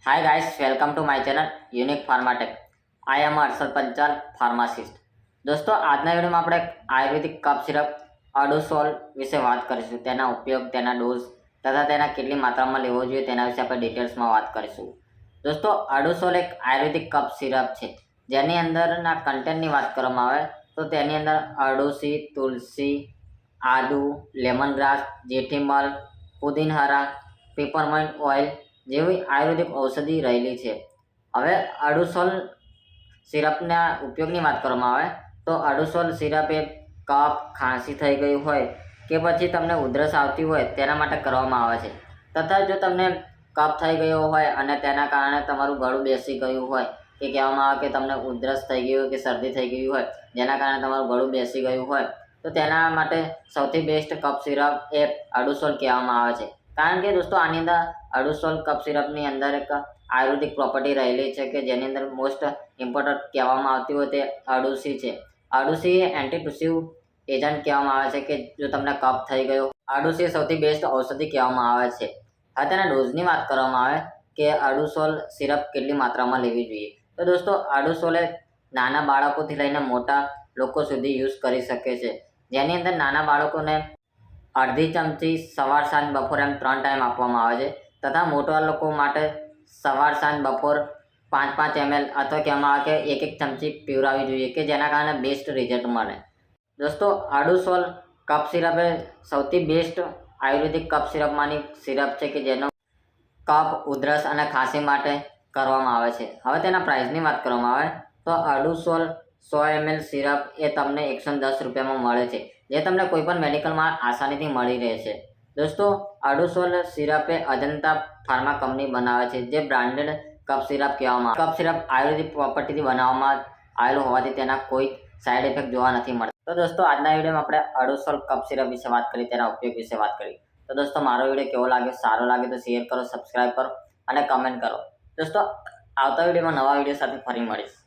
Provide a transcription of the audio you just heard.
Hi guys, welcome to my channel Unique Pharmatech. I am Arshad Panchal, pharmacist. દોસ્તો આજના વિડીયોમાં આપણે આયુર્વેદિક કફ syrup અડોસોલ વિશે વાત કરીશું. તેના ઉપયોગ, તેના ડોઝ તથા તેના કેટલી માત્રામાં લેવો જોઈએ તેના વિશે આપણે ડિટેલ્સમાં વાત કરીશું. દોસ્તો અડોસોલ એક આયુર્વેદિક કફ સિરપ છે જેની અંદરના કન્ટેન્ટની વાત કરવામાં આવે તો તેની અંદર અરડુસી, તુલસી, આદુ, લેમન ગ્રાસ, જેઠીમલ, પુદીનહરા, પેપરમિન્ટ ઓઇલ જેવી આયુર્વેદિક ઔષધિ રહેલી છે. હવે અડુસોલ સિરપના ઉપયોગની વાત કરવામાં આવે તો અડુસોલ સિરપ એ કફ, ખાંસી થઈ ગયું હોય કે પછી તમને ઉધરસ આવતી હોય તેના માટે કરવામાં આવે છે. તથા જો તમને કફ થઈ ગયો હોય અને તેના કારણે તમારું ગળું બેસી ગયું હોય કે કહેવામાં આવે કે તમને ઉધરસ થઈ ગઈ હોય કે શરદી થઈ ગઈ હોય જેના કારણે તમારું ગળું બેસી ગયું હોય તો તેના માટે સૌથી બેસ્ટ કફ સિરપ એ અડુસોલ કહેવામાં આવે છે. કારણ કે દોસ્તો આની અંદર અડુસોલ કફ સિરપની અંદર એક આયુર્વેદિક પ્રોપર્ટી રહેલી છે કે જેની અંદર મોસ્ટ ઇમ્પોર્ટન્ટ કહેવામાં આવતી હોય તે અરડુસી છે. અરડુસી એ એન્ટીટુસિવ એજન્ટ કહેવામાં આવે છે કે જો તમને કફ થઈ ગયો અરડુસી સૌથી બેસ્ટ ઔષધિ કહેવામાં આવે છે. હવે તેના ડોઝની વાત કરવામાં આવે કે અડુસોલ સિરપ કેટલી માત્રામાં લેવી જોઈએ તો દોસ્તો અડુસોલ નાના બાળકોથી લઈને મોટા લોકો સુધી યુઝ કરી શકે છે. જેની અંદર નાના બાળકોને અડધી ચમચી સવાર સાંજ બપોર એમ 3 ટાઈમ આપવામાં આવે છે તથા મોટા લોકો માટે સવાર સાંજ બપોર 5-5 ml અથવા કહેવામાં આવે કે એક ચમચી પીવડાવવી જોઈએ કે જેના કારણે બેસ્ટ રિઝલ્ટ મળે. દોસ્તો અડુસોલ કફ સિરપ એ સૌથી બેસ્ટ આયુર્વેદિક કફ સિરપમાંની સિરપ છે કે જેનો કફ, ઉધરસ અને ખાંસી માટે કરવામાં આવે છે. હવે તેના પ્રાઇસની વાત કરવામાં આવે તો અડુસોલ 100 ml સિરપ એ તમને 110 રૂપિયામાં મળે છે જે તમને કોઈપણ મેડિકલમાં આસાનીથી મળી રહે છે. દોસ્તો અડુસોલ સિરપ એ અજંતા ફાર્મા કંપની બનાવે છે જે બ્રાન્ડેડ કફ સિરપ કહેવામાં આવે. કફ સિરપ આયુર્વેદિક પ્રોપર્ટીથી બનાવવામાં આવેલું હોવાથી તેના કોઈ સાઈડ ઇફેક્ટ જોવા નથી મળતા. તો દોસ્તો આજના વિડીયોમાં આપણે અડુસોલ કફ સિરપ વિશે વાત કરી, તેના ઉપયોગ વિશે વાત કરી. તો દોસ્તો મારો વિડીયો કેવો લાગે, સારો લાગે તો શેર કરો, સબસ્ક્રાઈબ કરો અને કમેન્ટ કરો. દોસ્તો આવતા વિડીયોમાં નવા વિડીયો સાથે ફરી મળીશ.